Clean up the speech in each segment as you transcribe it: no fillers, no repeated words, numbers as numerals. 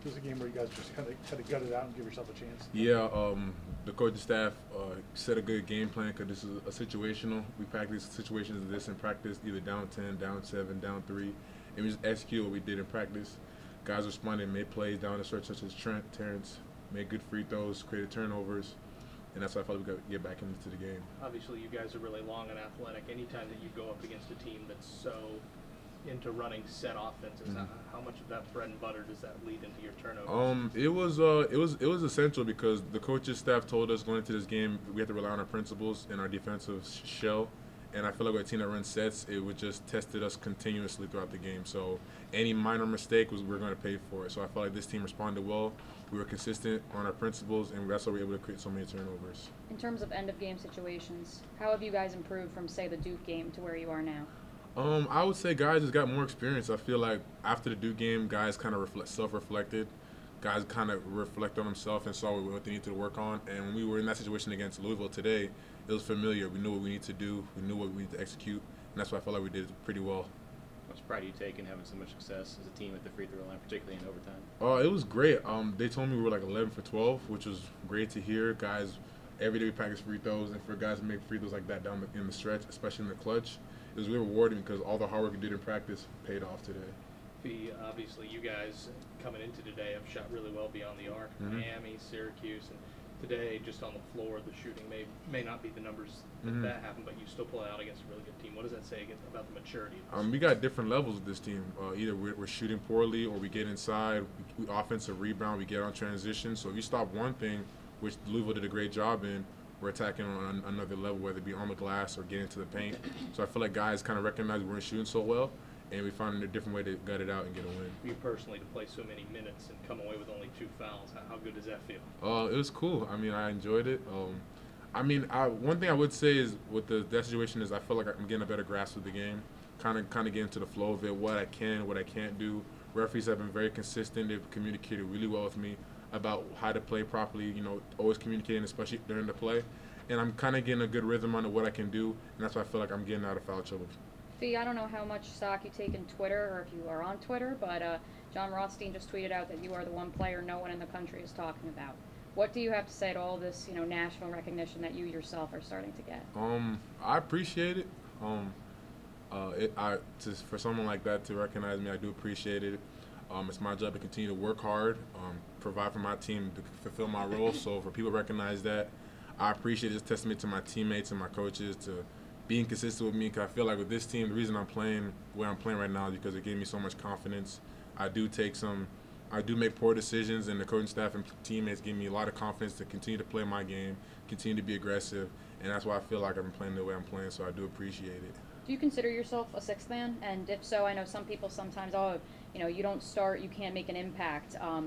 This is a game where you guys just kind of gut it out and give yourself a chance. Yeah, the coaching staff set a good game plan because this is a situational. We practice situations of this in practice, either down 10, down 7, down 3, and we just execute what we did in practice. Guys responded, made plays down the stretch such as Trent, Terrence, made good free throws, created turnovers, and that's why I felt we got to get back into the game. Obviously, you guys are really long and athletic. Anytime that you go up against a team that's so into running set offenses, how much of that bread and butter does that lead into your turnovers? It was essential because the coaching staff told us going into this game we have to rely on our principles and our defensive shell. And I feel like with a team that runs sets, it would just tested us continuously throughout the game. So any minor mistake we're going to pay for it. So I felt like this team responded well. We were consistent on our principles, and that's why we were able to create so many turnovers. In terms of end-of-game situations, how have you guys improved from, say, the Duke game to where you are now? I would say guys just got more experience. I feel like after the Duke game, guys kind of self-reflected. Guys kind of reflect on themselves and saw what they needed to work on. And when we were in that situation against Louisville today, it was familiar. We knew what we need to do. We knew what we need to execute. And that's why I felt like we did pretty well. How much pride do you take in having so much success as a team at the free throw line, particularly in overtime? It was great. They told me we were like 11 for 12, which was great to hear. Guys, every day we practice free throws, and for guys to make free throws like that down in the stretch, especially in the clutch, it was really rewarding because all the hard work we did in practice paid off today. Obviously, you guys coming into today have shot really well beyond the arc. Miami, Syracuse, and today just on the floor, the shooting may not be the numbers that happened, but you still play out against a really good team. What does that say about the maturity of this we got different levels with this team. Either we're shooting poorly or we get inside. We offensive rebound, we get on transition. So if you stop one thing, which Louisville did a great job in, we're attacking on another level, whether it be on the glass or getting to the paint. So I feel like guys kind of recognize we weren't shooting so well, and we found a different way to gut it out and get a win. For you personally, to play so many minutes and come away with only 2 fouls, how good does that feel? It was cool. I mean, I enjoyed it. One thing I would say is with that situation is I feel like I'm getting a better grasp of the game, kind of getting into the flow of it, what I can, what I can't do. Referees have been very consistent. They've communicated really well with me about how to play properly, always communicating, especially during the play. And I'm kind of getting a good rhythm on what I can do, and that's why I feel like I'm getting out of foul trouble. Fee, I don't know how much stock you take in Twitter or if you are on Twitter, but John Rothstein just tweeted out that you are the one player no one in the country is talking about. What do you have to say to all this, national recognition that you yourself are starting to get? I appreciate it. For someone like that to recognize me, I do appreciate it. It's my job to continue to work hard, provide for my team, to fulfill my role. So for people to recognize that, I appreciate it. It's a testament to my teammates and my coaches to being consistent with me, because I feel like with this team, the reason I'm playing where I'm playing right now is because it gave me so much confidence. I do make poor decisions, and the coaching staff and teammates give me a lot of confidence to continue to play my game, continue to be aggressive, and that's why I feel like I'm playing the way I'm playing, so I do appreciate it. Do you consider yourself a sixth man? And if so, I know some people sometimes, you don't start, you can't make an impact. How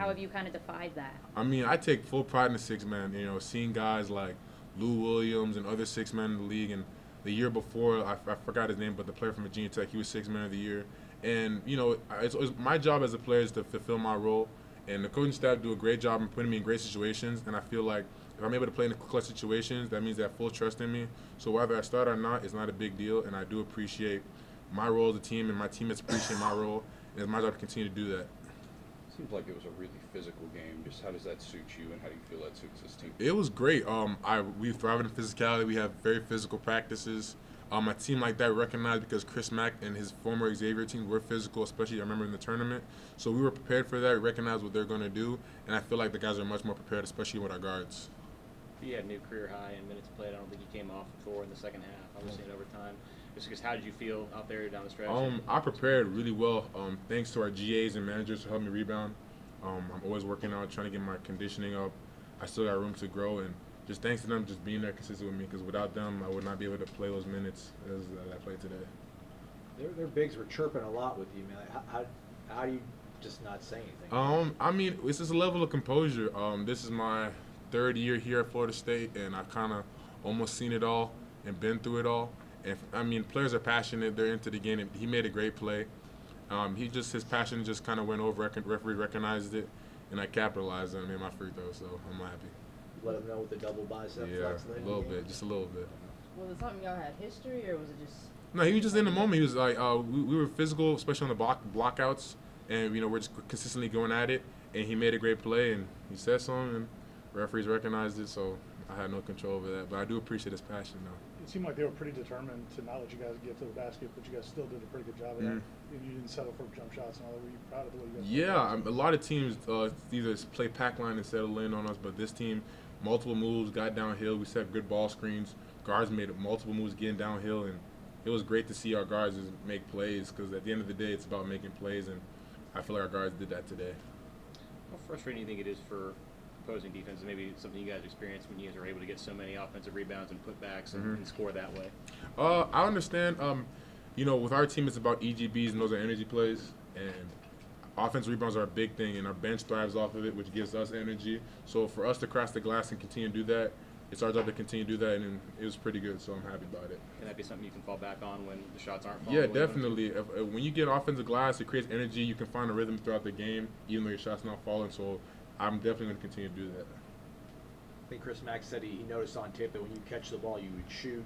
have you kind of defied that? I mean, I take full pride in the sixth man. Seeing guys like Lou Williams and other six men in the league, and the year before, I forgot his name, but the player from Virginia Tech, he was sixth man of the year. And, it's my job as a player is to fulfill my role. And the coaching staff do a great job in putting me in great situations. And I feel like if I'm able to play in the clutch situations, that means they have full trust in me. So whether I start or not, it's not a big deal. And I do appreciate my role as a team, and my teammates appreciate my role. And it's my job to continue to do that. Seems like it was a really physical game. Just how does that suit you, and how do you feel that suits this team? It was great. We thrive in physicality. We have very physical practices. A team like that recognized because Chris Mack and his former Xavier team were physical, especially I remember in the tournament. So we were prepared for that. We recognized what they're going to do, and I feel like the guys are much more prepared, especially with our guards. He had a new career high in minutes played. I don't think he came off before in the second half. Obviously in overtime. Just because, how did you feel out there down the stretch? I prepared really well. Thanks to our GAs and managers who helped me rebound. I'm always working out, trying to get my conditioning up. I still got room to grow, and just thanks to them just being there consistent with me, because without them, I would not be able to play those minutes as I played today. Their bigs were chirping a lot with you, man. How do you just not say anything? I mean, it's just a level of composure. This is my third year here at Florida State, and I've kind of almost seen it all and been through it all. And I mean, players are passionate. They're into the game. And he made a great play. His passion just kind of went over. Referee recognized it, and I capitalized and made my free throw. So I'm happy. Let him know with the double bicep flex. Yeah, a little bit, just a little bit. Was it something y'all had history, or was it just? No, he was just in the moment. He was like, we were physical, especially on the blockouts, and we're just consistently going at it. And he made a great play, and he said something, and referees recognized it. So I had no control over that, but I do appreciate his passion, though. It seemed like they were pretty determined to not let you guys get to the basket, but you guys still did a pretty good job of that. And you didn't settle for jump shots and all that. Were you proud of the way you guys played? Yeah, a lot of teams either play pack line and settle in on us, but this team, multiple moves, got downhill. We set good ball screens. Guards made multiple moves getting downhill, and it was great to see our guards just make plays, because at the end of the day, it's about making plays, and I feel like our guards did that today. How frustrating do you think it is for opposing defense? Maybe something you guys experienced when you guys are able to get so many offensive rebounds and putbacks and score that way. I understand. With our team, it's about EGBs, and those are energy plays. And offensive rebounds are a big thing, and our bench thrives off of it, which gives us energy. So for us to crash the glass and continue to do that, it's our job to continue to do that, and it was pretty good, so I'm happy about it. Can that be something you can fall back on when the shots aren't falling? Yeah, definitely. When you get offensive glass, it creates energy. You can find a rhythm throughout the game, even though your shot's not falling. So I'm definitely going to continue to do that. I think Chris Mack said he noticed on tape that when you catch the ball, you would shoot.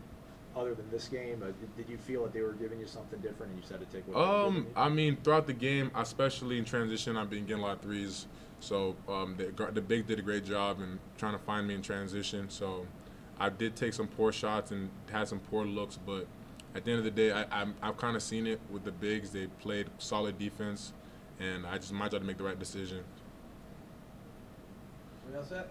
Other than this game, did you feel that they were giving you something different, and you just had to take what they were giving you? I mean, throughout the game, especially in transition, I've been getting a lot of threes. So the big did a great job in trying to find me in transition. So I did take some poor shots and had some poor looks, but at the end of the day, I've kind of seen it with the bigs. They played solid defense, and my job to make the right decision. What else that?